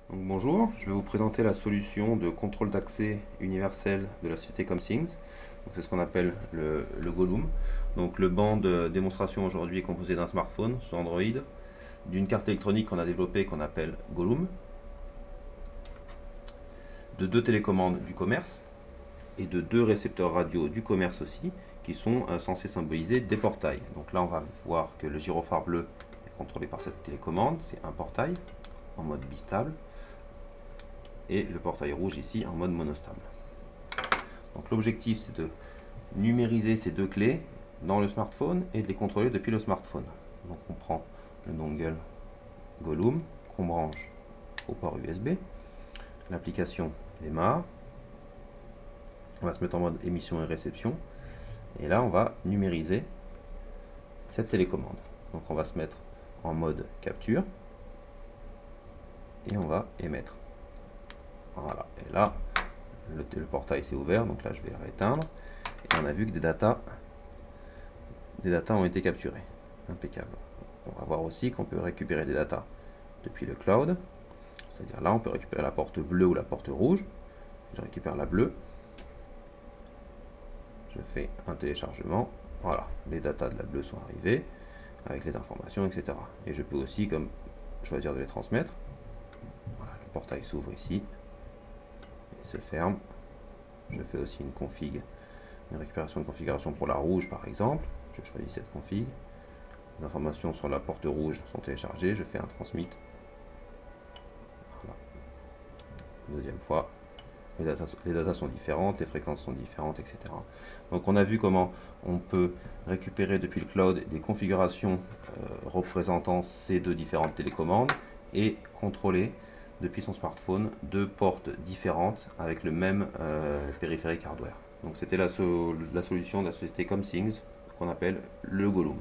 Donc, bonjour, je vais vous présenter la solution de contrôle d'accès universel de la société ComSings. C'est ce qu'on appelle le Gollum. Donc, le banc de démonstration aujourd'hui est composé d'un smartphone sous Android, d'une carte électronique qu'on a développée qu'on appelle Gollum, de deux télécommandes du commerce et de deux récepteurs radio du commerce aussi qui sont censés symboliser des portails. Donc là, on va voir que le gyrophare bleu est contrôlé par cette télécommande, c'est un portail en mode bistable, et le portail rouge ici en mode monostable. Donc l'objectif, c'est de numériser ces deux clés dans le smartphone et de les contrôler depuis le smartphone. Donc on prend le dongle Gollum qu'on branche au port USB, l'application démarre, on va se mettre en mode émission et réception, et là on va numériser cette télécommande. Donc on va se mettre en mode capture et on va émettre. Voilà, et là le portail s'est ouvert, donc là je vais le rééteindre, et on a vu que des datas ont été capturées. Impeccable. On va voir aussi qu'on peut récupérer des datas depuis le cloud, c'est-à-dire là on peut récupérer la porte bleue ou la porte rouge. Je récupère la bleue, je fais un téléchargement, voilà, les datas de la bleue sont arrivées avec les informations, etc. Et je peux aussi comme choisir de les transmettre. Voilà, le portail s'ouvre ici et se ferme. Je fais aussi une récupération de configuration pour la rouge par exemple. Je choisis cette config. Les informations sur la porte rouge sont téléchargées. Je fais un transmit. Voilà. Deuxième fois. Les datas sont différentes, les fréquences sont différentes, etc. Donc on a vu comment on peut récupérer depuis le cloud des configurations représentant ces deux différentes télécommandes et contrôler depuis son smartphone deux portes différentes avec le même périphérique hardware. Donc c'était la solution de la société ComSings qu'on appelle le Gollum.